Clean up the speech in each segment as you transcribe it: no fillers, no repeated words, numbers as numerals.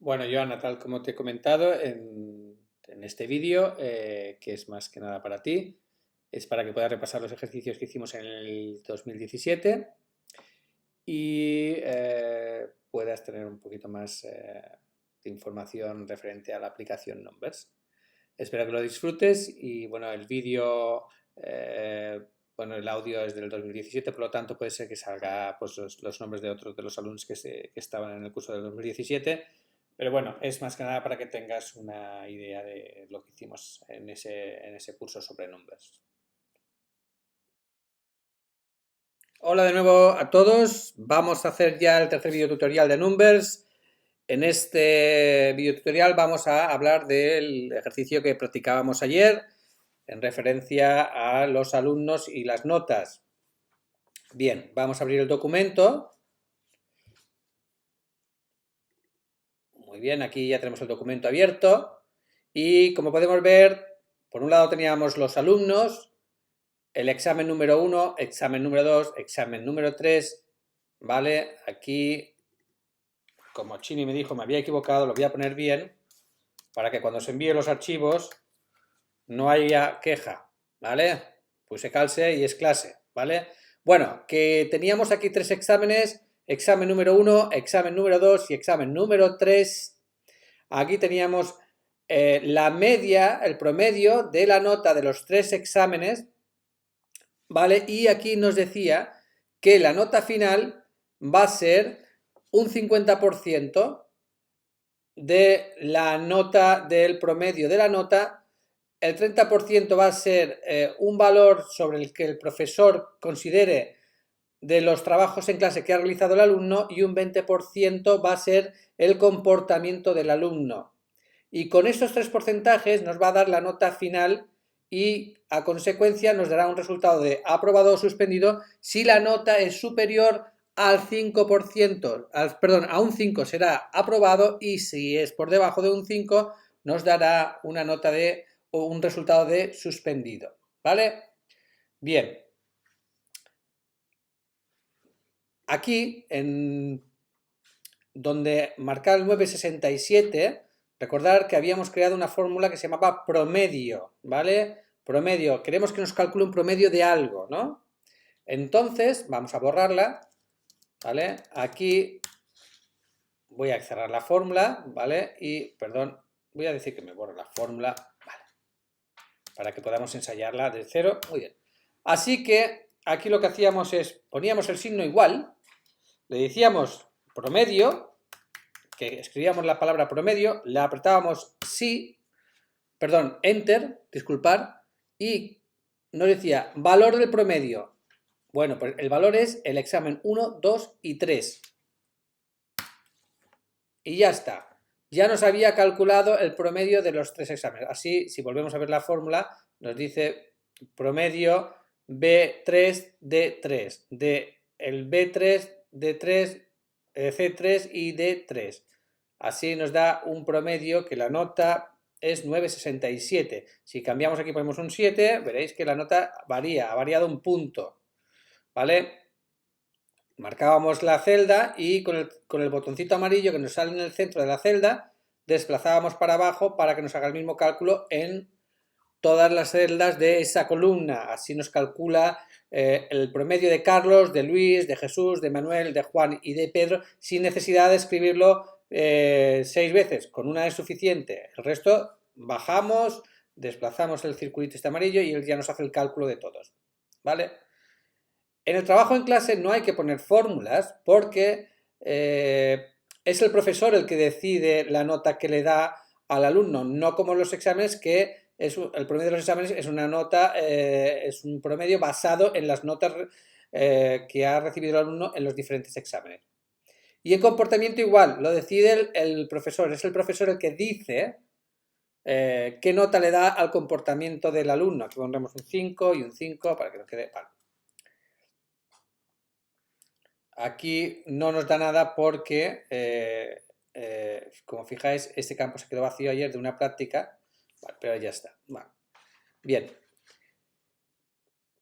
Bueno, Joana, tal como te he comentado en este vídeo, que es más que nada para ti, es para que puedas repasar los ejercicios que hicimos en el 2017 y puedas tener un poquito más de información referente a la aplicación Numbers. Espero que lo disfrutes y bueno, el vídeo, bueno, el audio es del 2017, por lo tanto puede ser que salga pues, los nombres de otros de los alumnos que estaban en el curso del 2017. Pero bueno, es más que nada para que tengas una idea de lo que hicimos en ese curso sobre Numbers. Hola de nuevo a todos. Vamos a hacer ya el tercer video tutorial de Numbers. En este video tutorial vamos a hablar del ejercicio que practicábamos ayer en referencia a los alumnos y las notas. Bien, vamos a abrir el documento. Muy bien, aquí ya tenemos el documento abierto y como podemos ver, por un lado teníamos los alumnos, el examen número 1, examen número 2, examen número 3, ¿vale? Aquí, como Chini me dijo, me había equivocado, lo voy a poner bien para que cuando se envíen los archivos no haya queja, ¿vale? Puse calce y es clase, ¿vale? Bueno, que teníamos aquí tres exámenes, examen número 1, examen número 2 y examen número 3. Aquí teníamos la media, el promedio de la nota de los tres exámenes, ¿vale? Y aquí nos decía que la nota final va a ser un 50% de la nota, del promedio de la nota, el 30% va a ser un valor sobre el que el profesor considere de los trabajos en clase que ha realizado el alumno y un 20% va a ser el comportamiento del alumno. Y con estos tres porcentajes nos va a dar la nota final y a consecuencia nos dará un resultado de aprobado o suspendido si la nota es superior al 5%, perdón, a un 5 será aprobado y si es por debajo de un 5 nos dará una nota de o un resultado de suspendido, ¿vale? Bien. Aquí, en donde marcar el 967, recordar que habíamos creado una fórmula que se llamaba promedio, ¿vale? Promedio, queremos que nos calcule un promedio de algo, ¿no? Entonces, vamos a borrarla, ¿vale? Aquí voy a cerrar la fórmula, ¿vale? Y, perdón, voy a decir que me borro la fórmula, ¿vale? Para que podamos ensayarla de cero. Muy bien. Así que aquí lo que hacíamos es, poníamos el signo igual, le decíamos promedio, que escribíamos la palabra promedio, le apretábamos enter, disculpar, y nos decía valor del promedio. Bueno, pues el valor es el examen 1, 2 y 3. Y ya está. Ya nos había calculado el promedio de los tres exámenes. Así, si volvemos a ver la fórmula, nos dice promedio B3, D3, el B3, D3, C3 y D3. Así nos da un promedio que la nota es 9,67. Si cambiamos aquí, ponemos un 7, veréis que la nota varía, ha variado un punto, ¿vale? Marcábamos la celda y con el botoncito amarillo que nos sale en el centro de la celda, desplazábamos para abajo para que nos haga el mismo cálculo en todas las celdas de esa columna. Así nos calcula el promedio de Carlos, de Luis, de Jesús, de Manuel, de Juan y de Pedro, sin necesidad de escribirlo 6 veces. Con una es suficiente. El resto bajamos, desplazamos el circulito este amarillo y él ya nos hace el cálculo de todos, ¿vale? En el trabajo en clase no hay que poner fórmulas porque es el profesor el que decide la nota que le da al alumno, no como los exámenes que el promedio de los exámenes es una nota, es un promedio basado en las notas que ha recibido el alumno en los diferentes exámenes. Y en comportamiento igual, lo decide el profesor, es el profesor el que dice qué nota le da al comportamiento del alumno. Aquí pondremos un 5 y un 5 para que nos quede... Vale. Aquí no nos da nada porque, como fijáis, este campo se quedó vacío ayer de una práctica, vale, pero ya está. Vale. Bien.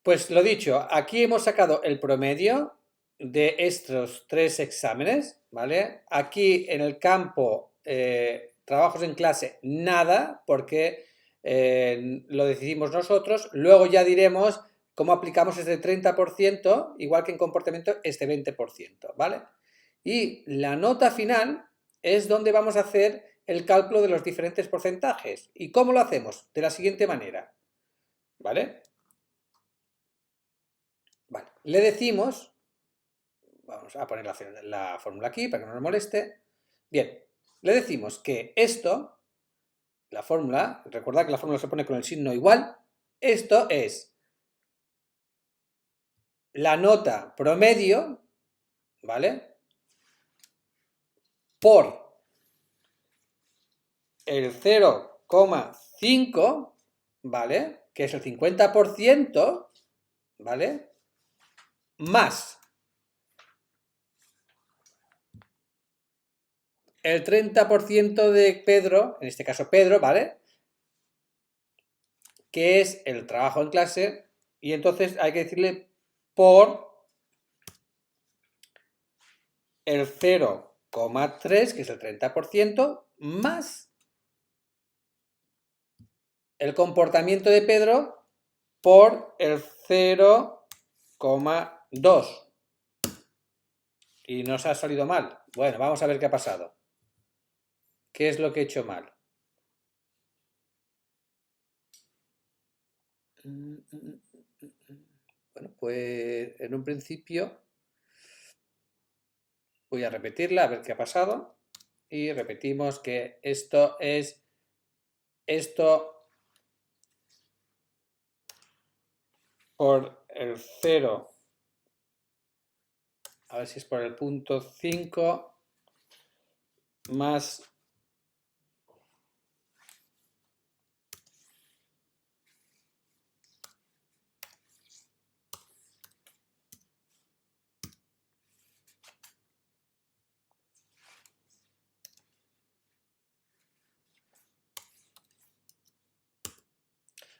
Pues lo dicho, aquí hemos sacado el promedio de estos tres exámenes, ¿vale? Aquí en el campo trabajos en clase, nada, porque lo decidimos nosotros. Luego ya diremos cómo aplicamos este 30%, igual que en comportamiento, este 20%, ¿vale? Y la nota final es donde vamos a hacer el cálculo de los diferentes porcentajes. ¿Y cómo lo hacemos? De la siguiente manera, ¿vale? Vale, le decimos, vamos a poner la fórmula aquí para que no nos moleste. Bien, le decimos que esto, la fórmula, recordad que la fórmula se pone con el signo igual, esto es la nota promedio, ¿vale? Por el 0,5, ¿vale? Que es el 50%, ¿vale? Más el 30% de Pedro, en este caso Pedro, ¿vale? Que es el trabajo en clase, y entonces hay que decirle por el 0,3, que es el 30%, más el comportamiento de Pedro por el 0,2. Y nos ha salido mal. Bueno, vamos a ver qué ha pasado. ¿Qué es lo que he hecho mal? Bueno, pues en un principio voy a repetirla, a ver qué ha pasado. Y repetimos que esto es esto por el 0, a ver si es por el punto 5, más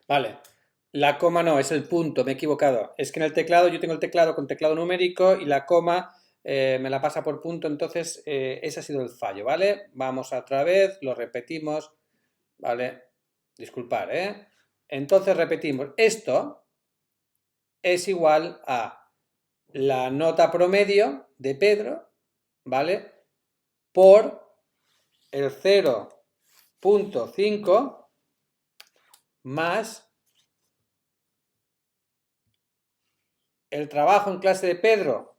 vale, la coma no, es el punto, me he equivocado. Es que en el teclado, yo tengo el teclado con teclado numérico y la coma me la pasa por punto, entonces ese ha sido el fallo, ¿vale? Vamos otra vez, lo repetimos, ¿vale? Disculpar, ¿eh? Entonces repetimos, esto es igual a la nota promedio de Pedro, ¿vale? Por el 0,5 más el trabajo en clase de Pedro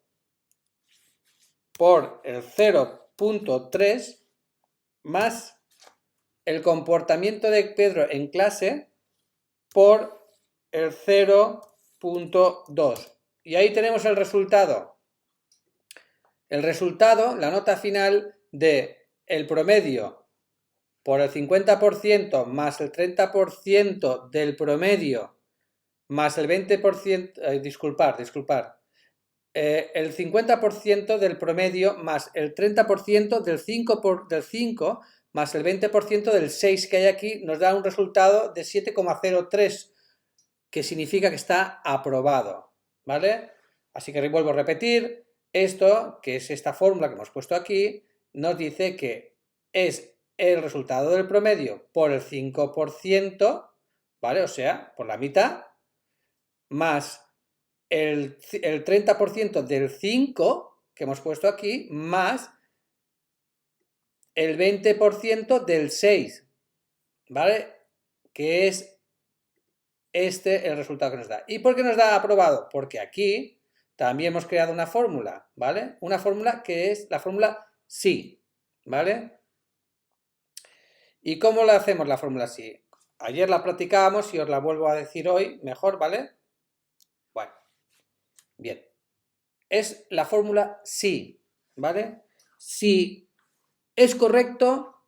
por el 0,3 más el comportamiento de Pedro en clase por el 0,2. Y ahí tenemos el resultado. El resultado, la nota final de el promedio por el 50% más el 30% del promedio más el 20%, disculpar, el 50% del promedio más el 30% del 5 más el 20% del 6 que hay aquí nos da un resultado de 7,03, que significa que está aprobado, ¿vale? Así que vuelvo a repetir, esto, que es esta fórmula que hemos puesto aquí, nos dice que es el resultado del promedio por el 5%, ¿vale? O sea, por la mitad, más el 30% del 5 que hemos puesto aquí, más el 20% del 6, ¿vale? Que es este el resultado que nos da. ¿Y por qué nos da aprobado? Porque aquí también hemos creado una fórmula, ¿vale? Una fórmula que es la fórmula sí, ¿vale? ¿Y cómo la hacemos la fórmula sí? Ayer la practicábamos y os la vuelvo a decir hoy mejor, ¿vale? Bueno, bien. Es la fórmula sí, ¿vale? Si es correcto,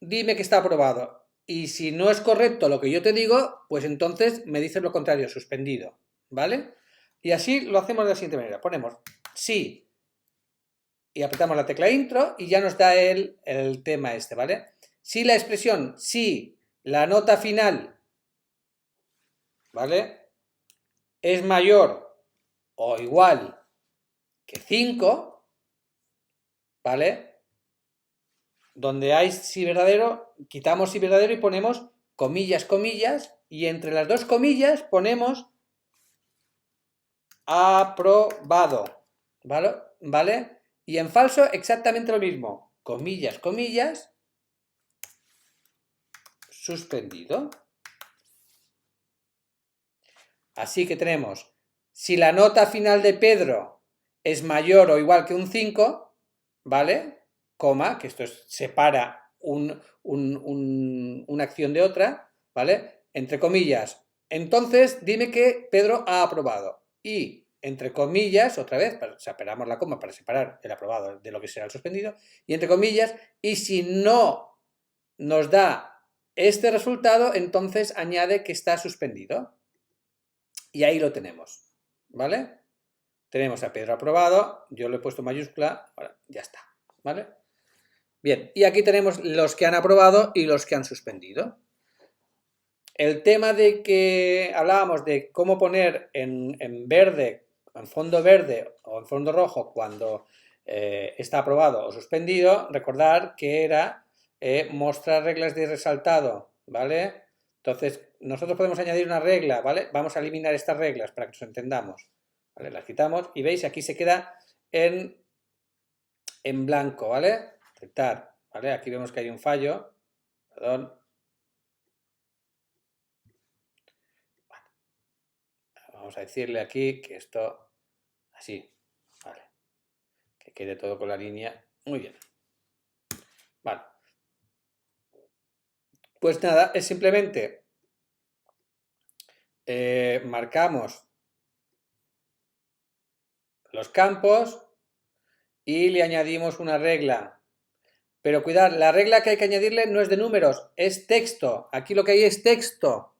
dime que está aprobado. Y si no es correcto lo que yo te digo, pues entonces me dices lo contrario, suspendido, ¿vale? Y así lo hacemos de la siguiente manera. Ponemos sí y apretamos la tecla intro y ya nos da el tema este, ¿vale? Si la expresión sí, la nota final, ¿vale? Es mayor o igual que 5, ¿vale? donde hay si verdadero, quitamos si verdadero y ponemos comillas, comillas, y entre las dos comillas ponemos aprobado, ¿vale? ¿Vale? Y en falso exactamente lo mismo, comillas, comillas, suspendido. Así que tenemos, si la nota final de Pedro es mayor o igual que un 5, ¿vale? Coma, que esto separa una acción de otra, ¿vale? Entre comillas. Entonces, dime que Pedro ha aprobado. Y, entre comillas, otra vez, separamos la coma para separar el aprobado de lo que será el suspendido, y entre comillas, y si no nos da este resultado, entonces añade que está suspendido. Y ahí lo tenemos, ¿vale? Tenemos a Pedro aprobado, yo lo he puesto mayúscula, ahora ya está, ¿vale? Bien, y aquí tenemos los que han aprobado y los que han suspendido. El tema de que hablábamos de cómo poner en verde, en fondo verde o en fondo rojo cuando está aprobado o suspendido, recordar que era mostrar reglas de resaltado, ¿vale? Entonces, nosotros podemos añadir una regla, ¿vale? Vamos a eliminar estas reglas para que nos entendamos. ¿Vale? Las quitamos y veis, aquí se queda en blanco, ¿vale? Aceptar, ¿vale? Aquí vemos que hay un fallo, perdón. Vamos a decirle aquí que esto, así, vale, que quede todo con la línea, muy bien, vale. Pues nada, es simplemente marcamos los campos y le añadimos una regla. Pero cuidad, la regla que hay que añadirle no es de números, es texto. Aquí lo que hay es texto,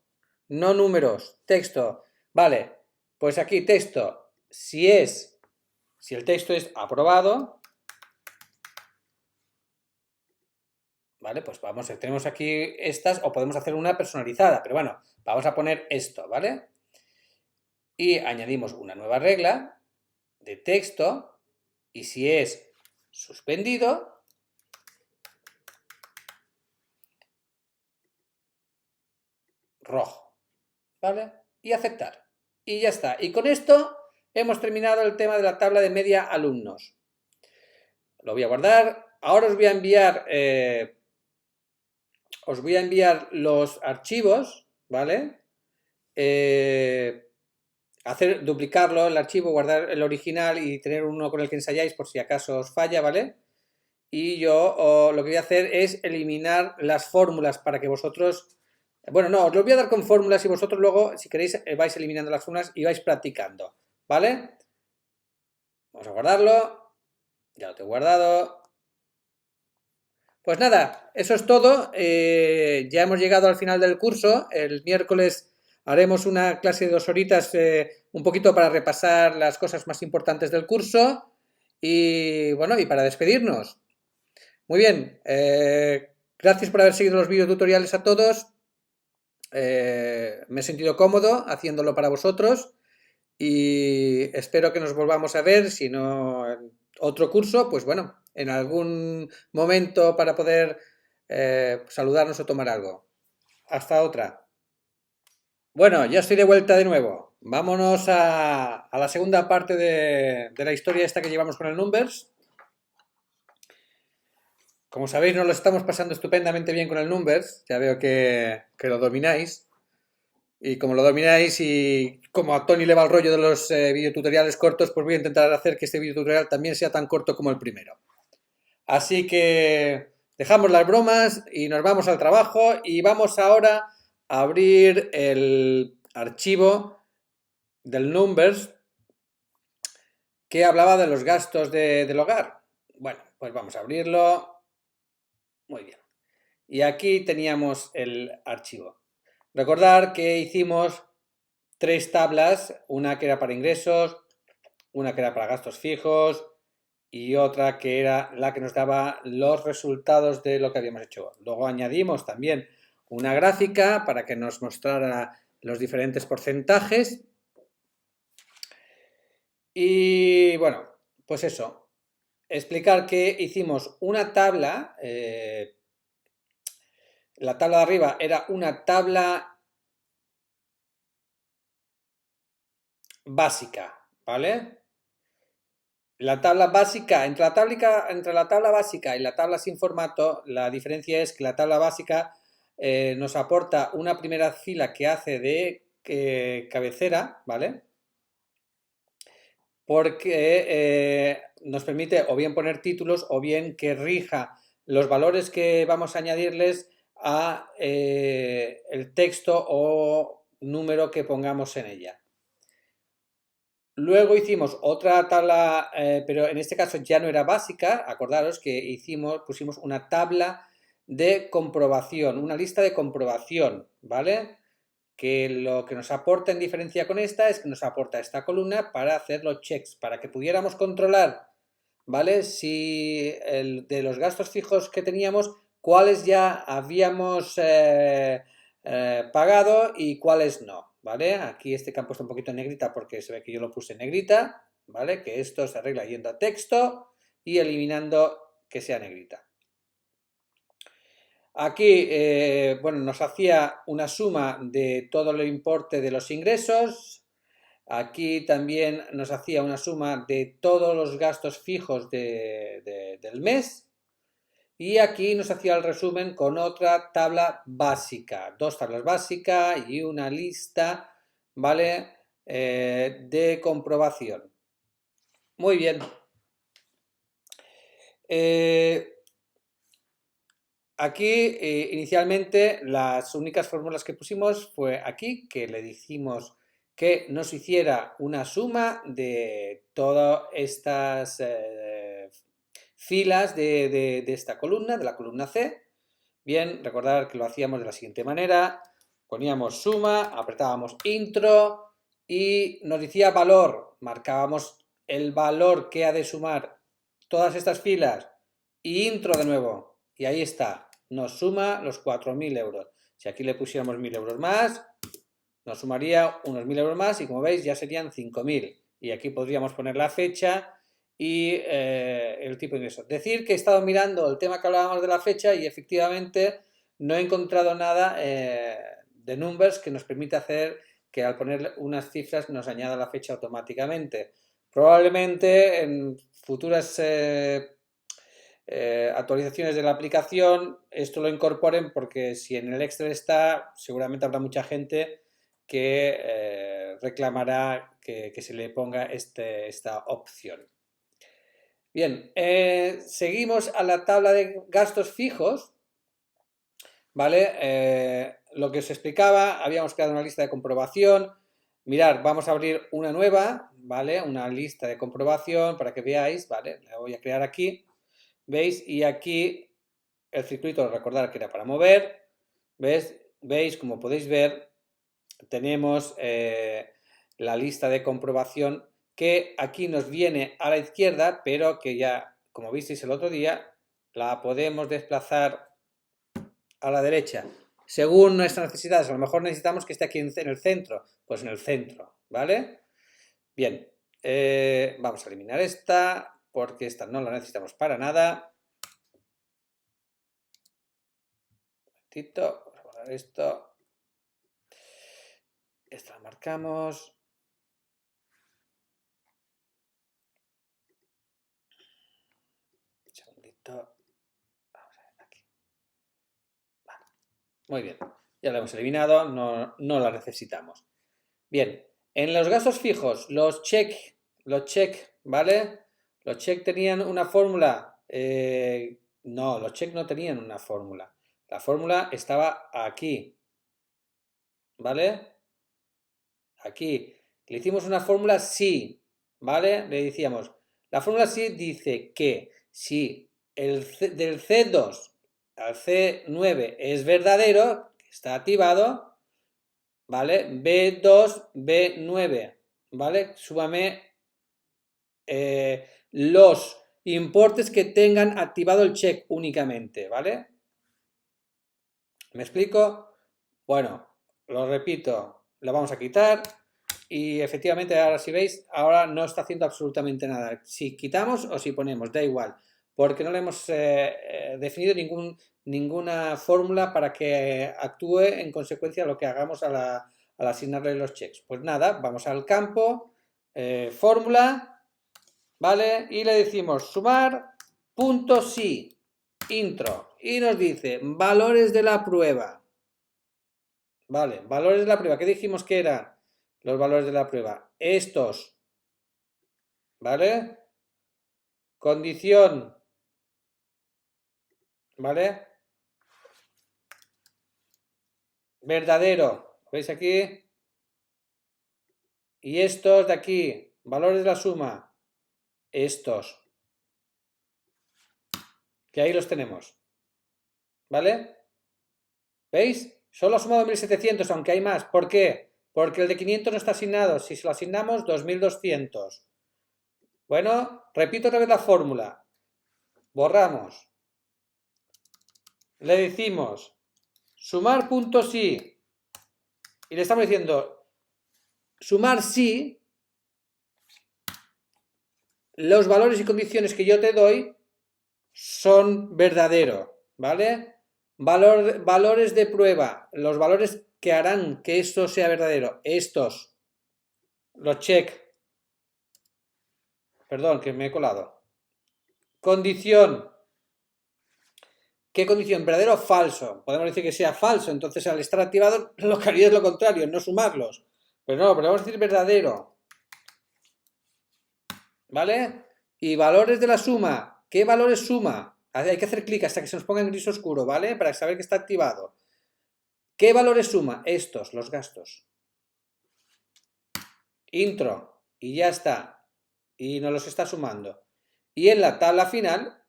no números, texto. Vale, pues aquí texto. Si el texto es aprobado, ¿vale? Pues tenemos aquí estas o podemos hacer una personalizada, pero bueno, vamos a poner esto, ¿vale? Y añadimos una nueva regla de texto y si es suspendido, rojo, ¿vale? Y aceptar. Y ya está. Y con esto hemos terminado el tema de la tabla de media alumnos. Lo voy a guardar. Ahora os voy a enviar los archivos, ¿vale? Duplicarlo, el archivo, guardar el original y tener uno con el que ensayáis por si acaso os falla, ¿vale? Y yo lo que voy a hacer es eliminar las fórmulas para que vosotros... Bueno, no, os lo voy a dar con fórmulas y vosotros luego, si queréis, vais eliminando las fórmulas y vais practicando, ¿vale? Vamos a guardarlo. Ya lo tengo guardado. Pues nada, eso es todo. Ya hemos llegado al final del curso. El miércoles haremos una clase de 2 horitas un poquito para repasar las cosas más importantes del curso y bueno, y para despedirnos. Muy bien, gracias por haber seguido los videotutoriales a todos. Me he sentido cómodo haciéndolo para vosotros y espero que nos volvamos a ver, si no en otro curso, pues bueno, en algún momento para poder saludarnos o tomar algo. Hasta otra. Bueno, ya estoy de vuelta de nuevo. Vámonos a la segunda parte de la historia esta que llevamos con el Numbers. Como sabéis, nos lo estamos pasando estupendamente bien con el Numbers. Ya veo que lo domináis. Y como lo domináis y como a Tony le va el rollo de los videotutoriales cortos, pues voy a intentar hacer que este videotutorial también sea tan corto como el primero. Así que dejamos las bromas y nos vamos al trabajo y vamos ahora a abrir el archivo del Numbers que hablaba de los gastos del hogar. Bueno, pues vamos a abrirlo. Muy bien. Y aquí teníamos el archivo. Recordar que hicimos 3 tablas, una que era para ingresos, una que era para gastos fijos y otra que era la que nos daba los resultados de lo que habíamos hecho. Luego añadimos también una gráfica para que nos mostrara los diferentes porcentajes. Y bueno, pues eso. explicar que hicimos una tabla, la tabla de arriba era una tabla básica, ¿vale? La tabla básica, entre la tabla básica y la tabla sin formato, la diferencia es que la tabla básica nos aporta una primera fila que hace de cabecera, ¿vale? Porque nos permite o bien poner títulos o bien que rija los valores que vamos a añadirles a el texto o número que pongamos en ella. Luego hicimos otra tabla, pero en este caso ya no era básica. Acordaros que pusimos una tabla de comprobación, una lista de comprobación, ¿vale? Que lo que nos aporta en diferencia con esta es que nos aporta esta columna para hacer los checks, para que pudiéramos controlar, ¿vale? Si de los gastos fijos que teníamos, cuáles ya habíamos pagado y cuáles no, ¿vale? Aquí este campo está un poquito en negrita porque se ve que yo lo puse en negrita, ¿vale? Que esto se arregla yendo a texto y eliminando que sea negrita. Aquí, bueno, nos hacía una suma de todo el importe de los ingresos. Aquí también nos hacía una suma de todos los gastos fijos del mes. Y aquí nos hacía el resumen con otra tabla básica, dos tablas básicas y una lista, ¿vale? De comprobación. Muy bien. Aquí inicialmente las únicas fórmulas que pusimos fue aquí, que le dijimos que nos hiciera una suma de todas estas filas de esta columna, de la columna C. Bien, recordar que lo hacíamos de la siguiente manera, poníamos suma, apretábamos intro y nos decía valor, marcábamos el valor que ha de sumar todas estas filas y intro de nuevo, y ahí está, nos suma los 4.000 euros. Si aquí le pusiéramos 1.000 euros más, nos sumaría unos 1.000 euros más y como veis ya serían 5.000. Y aquí podríamos poner la fecha y el tipo de ingreso. Decir que he estado mirando el tema que hablábamos de la fecha y efectivamente no he encontrado nada de numbers que nos permita hacer que al poner unas cifras nos añada la fecha automáticamente. Probablemente en futuras actualizaciones de la aplicación esto lo incorporen porque si en el Excel está, seguramente habrá mucha gente que reclamará que se le ponga esta opción. Bien, seguimos a la tabla de gastos fijos, ¿vale? Lo que os explicaba, habíamos creado una lista de comprobación. Mirad, vamos a abrir una nueva, ¿vale? Una lista de comprobación para que veáis, ¿vale? La voy a crear aquí, ¿veis? Y aquí el circuito, recordar que era para mover, ¿veis? Como podéis ver, tenemos la lista de comprobación que aquí nos viene a la izquierda, pero que ya, como visteis el otro día, la podemos desplazar a la derecha. Según nuestras necesidades, a lo mejor necesitamos que esté aquí en el centro, pues en el centro, ¿vale? Bien, vamos a eliminar esta, porque esta no la necesitamos para nada. Un momentito, vamos a borrar esto. Esta la marcamos. Un segundito. Vamos a ver aquí. Vale. Muy bien. Ya la hemos eliminado, no la necesitamos. Bien, en los gastos fijos, los check, ¿vale? Los check tenían una fórmula. No, los check no tenían una fórmula. La fórmula estaba aquí, ¿vale? Aquí. Le hicimos una fórmula sí, ¿vale? Le decíamos, la fórmula sí dice que si del C2 al C9 es verdadero, que está activado, ¿vale? B2, B9, ¿vale? Súmame los importes que tengan activado el check únicamente, ¿vale? ¿Me explico? Bueno, lo repito, lo vamos a quitar y efectivamente ahora si veis, ahora no está haciendo absolutamente nada. Si quitamos o si ponemos, da igual, porque no le hemos definido ninguna fórmula para que actúe en consecuencia a lo que hagamos al asignarle los checks. Pues nada, vamos al campo, fórmula, ¿vale? Y le decimos sumar punto sí, intro, y nos dice valores de la prueba. Vale, valores de la prueba. ¿Qué dijimos que eran los valores de la prueba? Estos. ¿Vale? Condición. ¿Vale? Verdadero. ¿Veis aquí? Y estos de aquí. Valores de la suma. Estos. Que ahí los tenemos. ¿Vale? ¿Veis? Solo ha sumado 1700, aunque hay más. ¿Por qué? Porque el de 500 no está asignado. Si se lo asignamos, 2200. Bueno, repito otra vez la fórmula. Borramos. Le decimos sumar punto sí. Y le estamos diciendo sumar sí. Los valores y condiciones que yo te doy son verdaderos, ¿vale? Valores de prueba. Los valores que harán que esto sea verdadero. Estos. Los check. Perdón, que me he colado. Condición. ¿Qué condición? ¿Verdadero o falso? Podemos decir que sea falso, entonces al estar activado lo que haría es lo contrario, no sumarlos. Pero no, pero vamos a decir verdadero. ¿Vale? Y valores de la suma. ¿Qué valores suma? Hay que hacer clic hasta que se nos ponga en gris oscuro, ¿vale? Para saber que está activado. ¿Qué valores suma? Estos, los gastos. Intro. Y ya está. Y nos los está sumando. Y en la tabla final,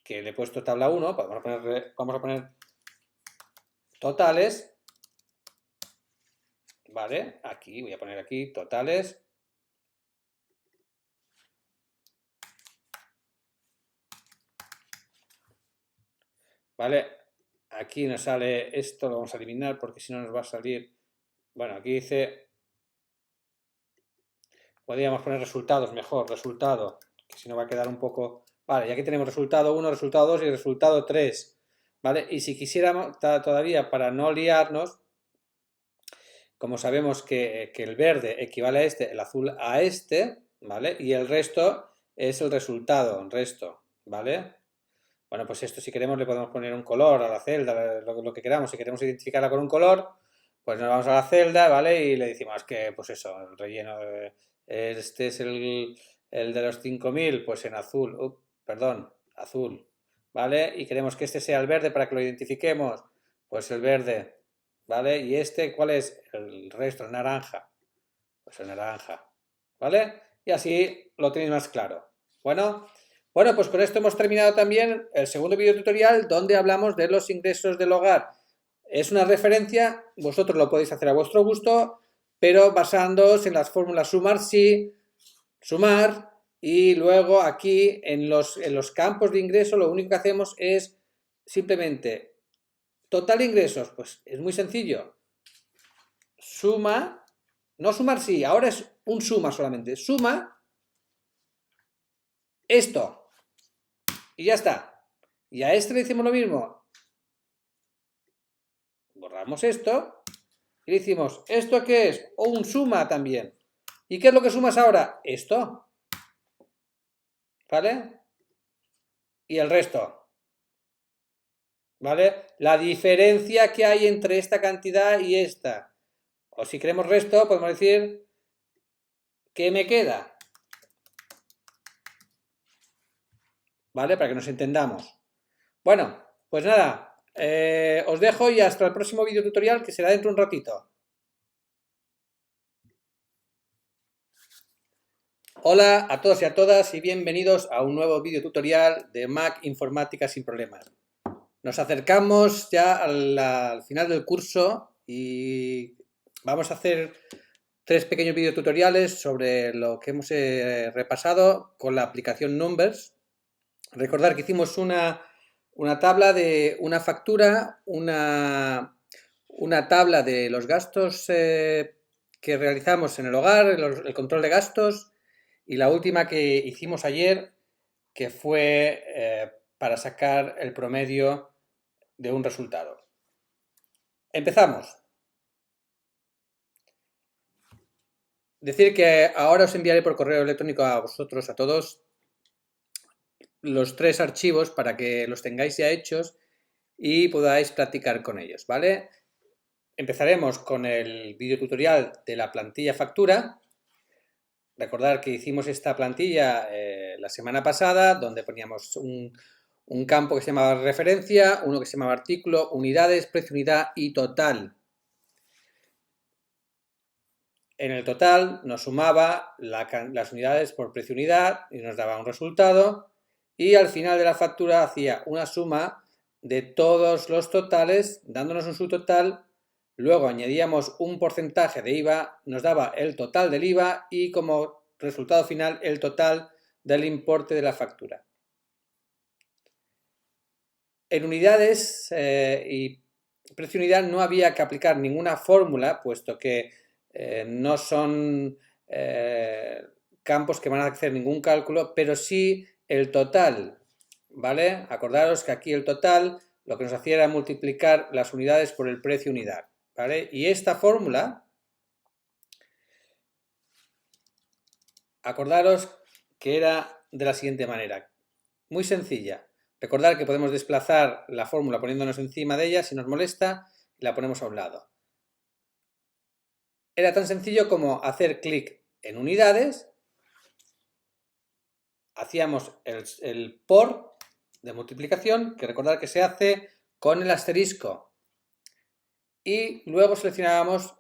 que le he puesto tabla 1, vamos a poner totales. ¿Vale? Aquí, voy a poner aquí totales. ¿Vale? Aquí nos sale esto, lo vamos a eliminar porque si no nos va a salir. Bueno, aquí dice. Podríamos poner resultados mejor, resultado, que si no va a quedar un poco. Vale, y aquí tenemos resultado 1, resultado 2 y resultado 3. ¿Vale? Y si quisiéramos todavía, para no liarnos, como sabemos que el verde equivale a este, el azul a este, ¿vale? Y el resto es el resultado, el resto, ¿vale? Bueno, pues esto si queremos le podemos poner un color a la celda, lo que queramos. Si queremos identificarla con un color, pues nos vamos a la celda, ¿vale? Y le decimos que, pues eso, el relleno, este es el de los 5000, pues en azul, perdón, azul, ¿vale? Y queremos que este sea el verde para que lo identifiquemos, pues el verde, ¿vale? Y este, ¿cuál es? El resto, el naranja, pues el naranja, ¿vale? Y así lo tenéis más claro. Bueno, pues con esto hemos terminado también el segundo video tutorial donde hablamos de los ingresos del hogar. Es una referencia, vosotros lo podéis hacer a vuestro gusto, pero basándoos en las fórmulas sumar sí, sumar, y luego aquí en los campos de ingreso lo único que hacemos es simplemente total de ingresos, pues es muy sencillo. Suma, no sumar sí, ahora es un suma solamente, suma esto. Y ya está. Y a este le decimos lo mismo. Borramos esto. Y le decimos, ¿esto qué es? O un suma también. ¿Y qué es lo que sumas ahora? Esto. ¿Vale? Y el resto. ¿Vale? La diferencia que hay entre esta cantidad y esta. O si queremos resto, podemos decir, ¿qué me queda? ¿Vale? Para que nos entendamos. Bueno, pues nada, os dejo y hasta el próximo video tutorial que será dentro de un ratito. Hola a todos y a todas y bienvenidos a un nuevo video tutorial de Mac Informática sin problemas. Nos acercamos ya al final del curso y vamos a hacer 3 pequeños video tutoriales sobre lo que hemos repasado con la aplicación Numbers. Recordar que hicimos una tabla de una factura, una tabla de los gastos que realizamos en el hogar, el control de gastos, y la última que hicimos ayer, que fue para sacar el promedio de un resultado. Empezamos. Decir que ahora os enviaré por correo electrónico a vosotros, a todos, los 3 archivos para que los tengáis ya hechos y podáis practicar con ellos, ¿vale? Empezaremos con el video tutorial de la plantilla factura. Recordar que hicimos esta plantilla la semana pasada, donde poníamos un campo que se llamaba referencia, uno que se llamaba artículo, unidades, precio unidad y total. En el total nos sumaba las unidades por precio unidad y nos daba un resultado, y al final de la factura hacía una suma de todos los totales, dándonos un subtotal. Luego añadíamos un porcentaje de IVA, nos daba el total del IVA y como resultado final el total del importe de la factura. En unidades y precio unidad no había que aplicar ninguna fórmula, puesto que no son campos que van a hacer ningún cálculo, pero sí el total, ¿vale? Acordaros que aquí el total lo que nos hacía era multiplicar las unidades por el precio unidad, ¿vale? Y esta fórmula, acordaros que era de la siguiente manera, muy sencilla. Recordad que podemos desplazar la fórmula poniéndonos encima de ella si nos molesta y la ponemos a un lado. Era tan sencillo como hacer clic en unidades, hacíamos el por de multiplicación, que recordad que se hace con el asterisco, y luego seleccionábamos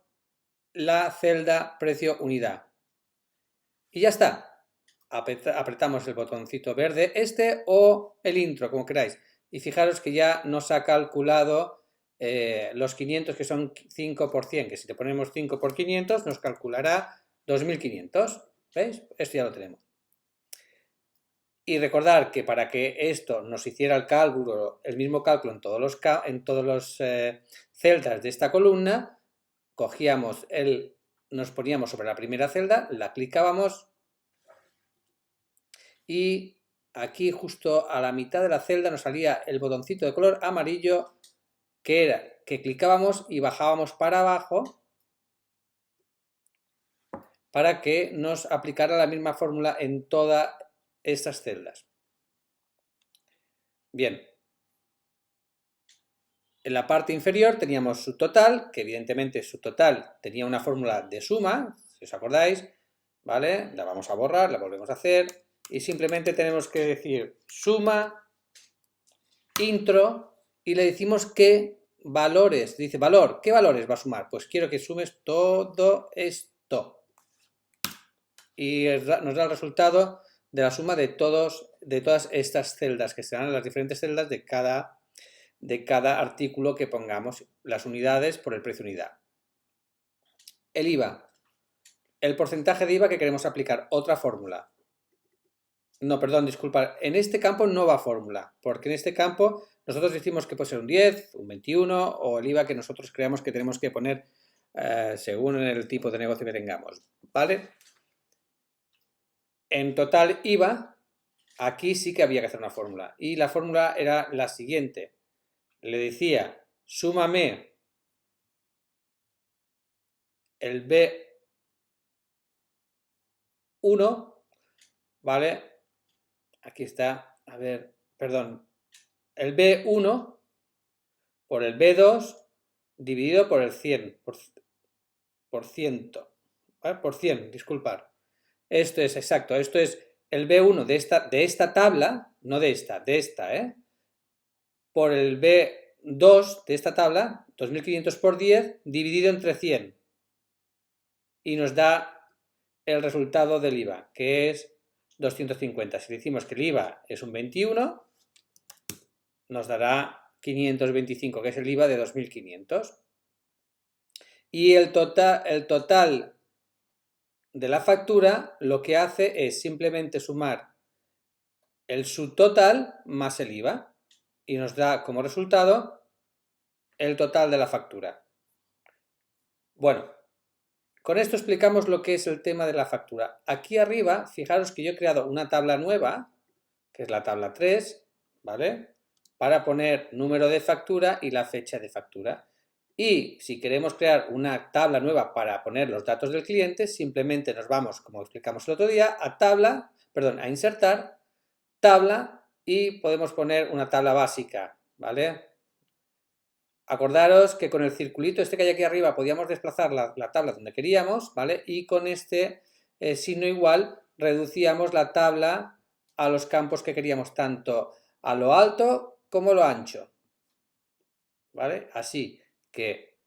la celda precio unidad. Y ya está. Apretamos el botoncito verde o el intro, como queráis. Y fijaros que ya nos ha calculado los 500, que son 5 por 100, que si le ponemos 5 por 500 nos calculará 2500. ¿Veis? Esto ya lo tenemos. Y recordar que para que esto nos hiciera el mismo cálculo en todos los celdas de esta columna, nos poníamos sobre la primera celda, la clicábamos y aquí justo a la mitad de la celda nos salía el botoncito de color amarillo, que era que clicábamos y bajábamos para abajo para que nos aplicara la misma fórmula en todas estas celdas. Bien, en la parte inferior teníamos su total, que evidentemente su total tenía una fórmula de suma, si os acordáis, ¿vale? La vamos a borrar, la volvemos a hacer y simplemente tenemos que decir suma, intro, y le decimos qué valores, dice valor, ¿qué valores va a sumar? Pues quiero que sumes todo esto. Y nos da el resultado de la suma de todas estas celdas, que serán las diferentes celdas de cada artículo que pongamos, las unidades por el precio unidad. El IVA. El porcentaje de IVA que queremos aplicar, otra fórmula. No, perdón, disculpad. En este campo no va fórmula, porque en este campo nosotros decimos que puede ser un 10, un 21 o el IVA que nosotros creamos que tenemos que poner según el tipo de negocio que tengamos, ¿vale? En total IVA, aquí sí que había que hacer una fórmula. Y la fórmula era la siguiente. Le decía, súmame el B1, ¿vale? Aquí está, a ver, perdón, el B1 por el B2 dividido por el 100, por ciento, ¿vale? Por 100, disculpad. Esto es exacto, esto es el B1 de esta tabla, no de esta, por el B2 de esta tabla, 2500 por 10, dividido entre 100. Y nos da el resultado del IVA, que es 250. Si decimos que el IVA es un 21, nos dará 525, que es el IVA de 2500. Y el total de la factura lo que hace es simplemente sumar el subtotal más el IVA y nos da como resultado el total de la factura. Bueno, Con esto explicamos lo que es el tema de la factura. Aquí arriba, fijaros que yo he creado una tabla nueva, que es la tabla 3, ¿vale? Para poner número de factura y la fecha de factura. Y si queremos crear una tabla nueva para poner los datos del cliente, simplemente nos vamos, como explicamos el otro día, a insertar, tabla, y podemos poner una tabla básica, ¿vale? Acordaros que con el circulito este que hay aquí arriba podíamos desplazar la tabla donde queríamos, ¿vale? Y con este signo igual reducíamos la tabla a los campos que queríamos, tanto a lo alto como a lo ancho, ¿vale? Así que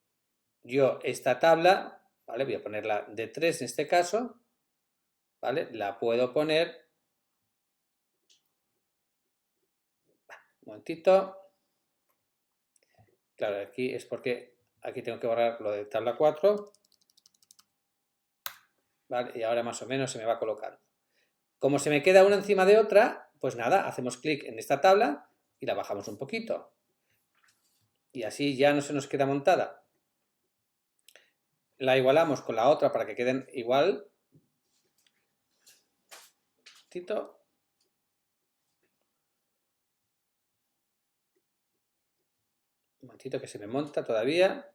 yo esta tabla, ¿vale? Voy a ponerla de 3 en este caso, ¿vale? La puedo poner, un momentito. Claro, aquí es porque aquí tengo que borrar lo de tabla 4, ¿vale? Y ahora más o menos se me va colocando. Como se me queda una encima de otra, pues nada, hacemos clic en esta tabla y la bajamos un poquito. Y así ya no se nos queda montada. La igualamos con la otra para que queden igual. Un momentito que se me monta todavía.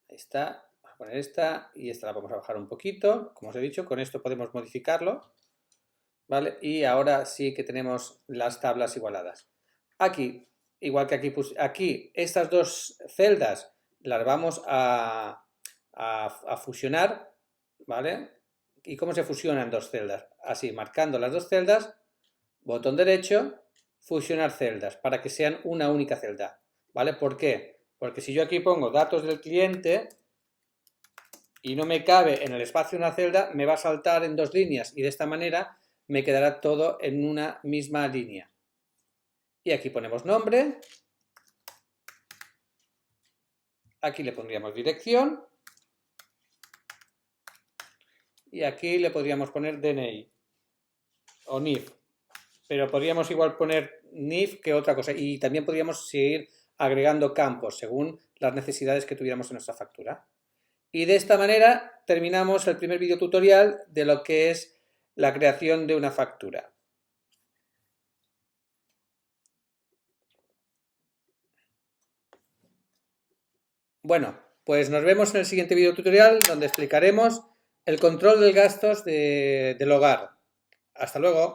Ahí está. Vamos a poner esta y esta la vamos a bajar un poquito. Como os he dicho, con esto podemos modificarlo, ¿vale? Y ahora sí que tenemos las tablas igualadas. Aquí, igual que aquí, aquí estas dos celdas las vamos a fusionar, ¿vale? ¿Y cómo se fusionan dos celdas? Así, marcando las dos celdas, botón derecho, fusionar celdas, para que sean una única celda, ¿vale? ¿Por qué? Porque si yo aquí pongo datos del cliente y no me cabe en el espacio de una celda, me va a saltar en dos líneas y de esta manera me quedará todo en una misma línea. Y aquí ponemos nombre, aquí le pondríamos dirección y aquí le podríamos poner DNI o NIF, pero podríamos igual poner NIF que otra cosa y también podríamos seguir agregando campos según las necesidades que tuviéramos en nuestra factura. Y de esta manera terminamos el primer video tutorial de lo que es la creación de una factura. Bueno, pues nos vemos en el siguiente video tutorial donde explicaremos el control de gastos del hogar. Hasta luego.